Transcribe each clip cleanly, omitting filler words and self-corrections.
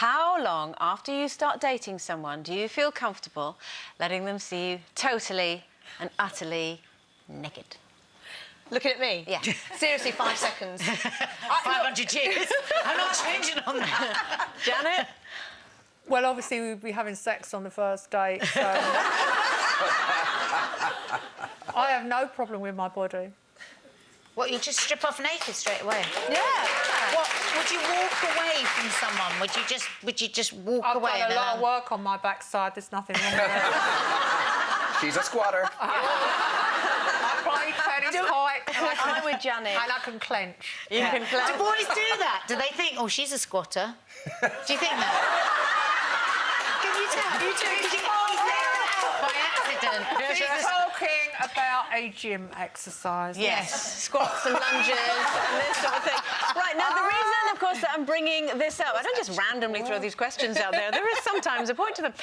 How long after you start dating someone do you feel comfortable letting them see you totally and utterly naked? Looking at me? Yeah. Seriously, 5 seconds. 500 years. I'm not changing on that. Janet? Well, obviously, we'd be having sex on the first date, so... I have no problem with my body. What, you just strip off naked straight away? Yeah. What, would you walk away from someone? Would you just walk away? I've done a lot of work on my backside. There's nothing wrong with that. She's a squatter. I play tennis quite. I'm with Janet. And I can clench. You can clench. Do boys do that? Do they think, oh, she's a squatter? Do you think that? Can you tell? You two, he's there and out by accident. She's talking about a gym exercise. Yes, squats and lunges and this sort of thing. Right, now, the reason, of course, that I'm bringing this up, I don't just randomly throw these questions out there. There is sometimes a point to them.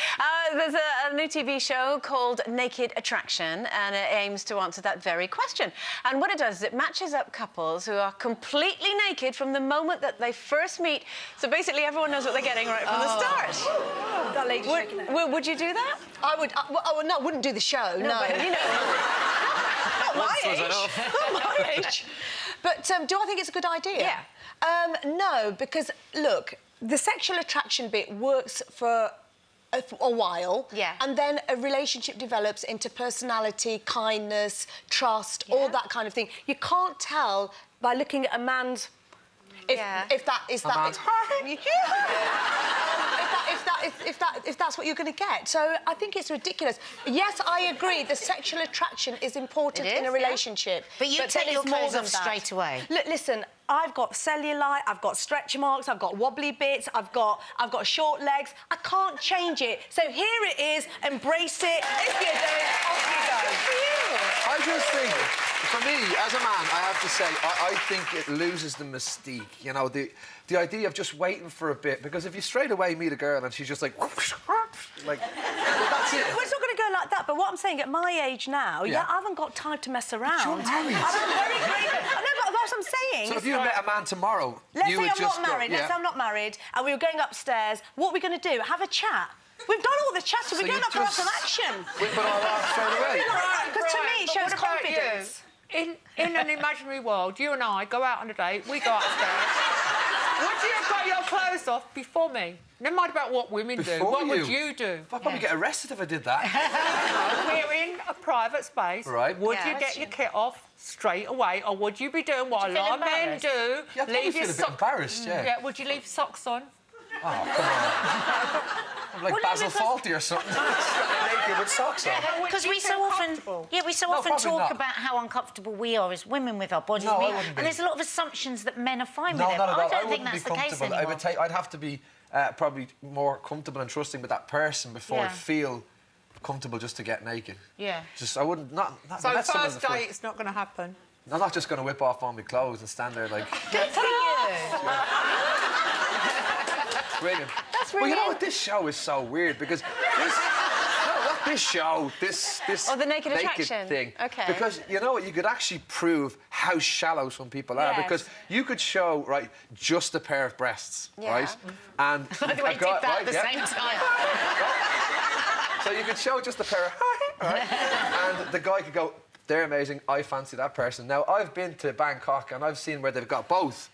There's a new TV show called Naked Attraction, and it aims to answer that very question. And what it does is it matches up couples who are completely naked from the moment that they first meet. So basically, everyone knows what they're getting right from the start. That lady's shaking her head. Would you do that? I wouldn't do the show, no. But, you know... Not my age. Not my age. But do I think it's a good idea? Yeah. No, because, look, the sexual attraction bit works for a while. Yeah. And then a relationship develops into personality, kindness, trust, all that kind of thing. You can't tell by looking at a man's... If that's what you're going to get. So I think it's ridiculous. Yes, I agree, the sexual attraction is important in a relationship. But you take your clothes off straight away. Look, listen, I've got cellulite, I've got stretch marks, I've got wobbly bits, I've got short legs. I can't change it. So here it is, embrace it. If you do, off you go. Good for you. I just think, for me, as a man, I have to say, I think it loses the mystique. You know, the idea of just waiting for a bit, because if you straight away meet a girl and she's just like, that's it. Well, it's not going to go like that, but what I'm saying, at my age now, I haven't got time to mess around. You're married. I'm very grateful. I know, but that's what I'm saying. So if you met a man tomorrow, let's you say would I'm just not married. go, Let's say I'm not married, and we were going upstairs. What are we going to do? Have a chat. We've done all the chatting. We're going up for some action. Whip it all off straight away. Because to me, it shows confidence. In an imaginary world, you and I go out on a date, we go upstairs. Would you have got your clothes off before me? Never mind about what women do. What would you do? I'd probably get arrested if I did that. We're in a private space. Right. Would you get your kit off straight away, or would you be doing what a lot of men do? Yeah, I'd probably feel a bit embarrassed, yeah. Would you leave socks on? Oh, come on. I'm like Basil Fawlty or something. Naked with socks on. Because we so often talk about how uncomfortable we are as women with our bodies. No, I wouldn't be. And there's a lot of assumptions that men are fine No, with it. not at all. I don't think wouldn't that's be the case comfortable. anymore. I'd have to be probably more comfortable and trusting with that person before I'd feel comfortable just to get naked. Yeah. Just, I wouldn't... So first date, it's not going to happen? I'm not just going to whip off all my clothes and stand there like... Good for you. Brilliant. That's really... Well, you know what? This show is so weird because this... No, not this show. This Oh, the naked attraction thing. OK. Because, you know what? You could actually prove how shallow some people are. Because you could show, right, just a pair of breasts, right? And... By the way, did that at the same time. So you could show just a pair of... Right? And the guy could go, they're amazing, I fancy that person. Now, I've been to Bangkok and I've seen where they've got both.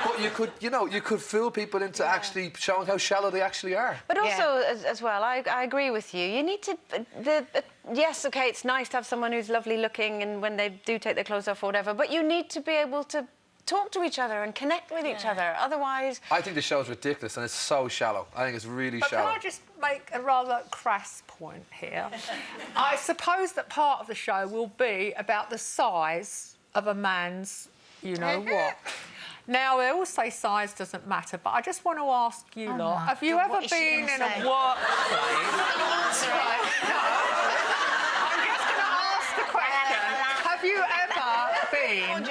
But you could, you could fool people into actually showing how shallow they actually are. But also, as well, I agree with you. You need to... yes, OK, it's nice to have someone who's lovely looking and when they do take their clothes off or whatever, but you need to be able to talk to each other and connect with each other. Otherwise... I think the show's ridiculous and it's so shallow. I think it's really shallow. Can I just make a rather crass point here? I suppose that part of the show will be about the size of a man's you-know-what. Now, they all say size doesn't matter, but I just want to ask you lot, have you ever been in a workplace... I'm just going to ask the question. Have you ever been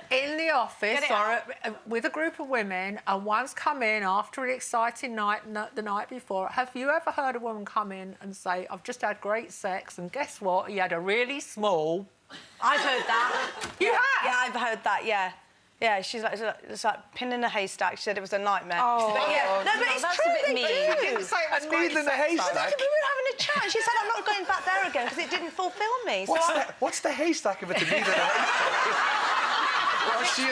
in the office or with a group of women and one's come in after an exciting night the night before? Have you ever heard a woman come in and say, I've just had great sex and guess what? He had a really small... I've heard that. You have? Yeah, I've heard that, yeah. Yeah, it's like pin in a haystack. She said it was a nightmare. Oh. But yeah, no, but it's that's true. a bit They mean. do. You didn't say it was A needle in a haystack? We were having a chat, and she said, "I'm not going back there again because it didn't fulfil me." What's the haystack if it's a needle in a haystack? Was she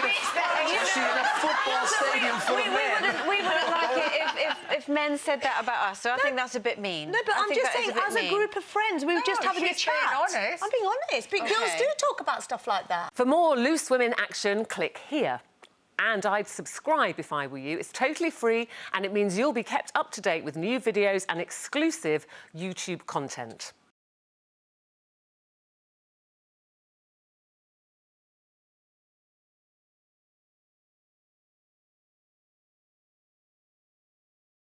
in a football stadium full of men? We wouldn't like it if men said that about us. So I think that's a bit mean. No, but I I'm think just that is saying, bit as a mean. group of friends, we were just having a she's chat. being honest. I'm being honest, but girls Okay. do talk about stuff like that. For more Loose Women action, click here. And I'd subscribe if I were you. It's totally free and it means you'll be kept up to date with new videos and exclusive YouTube content.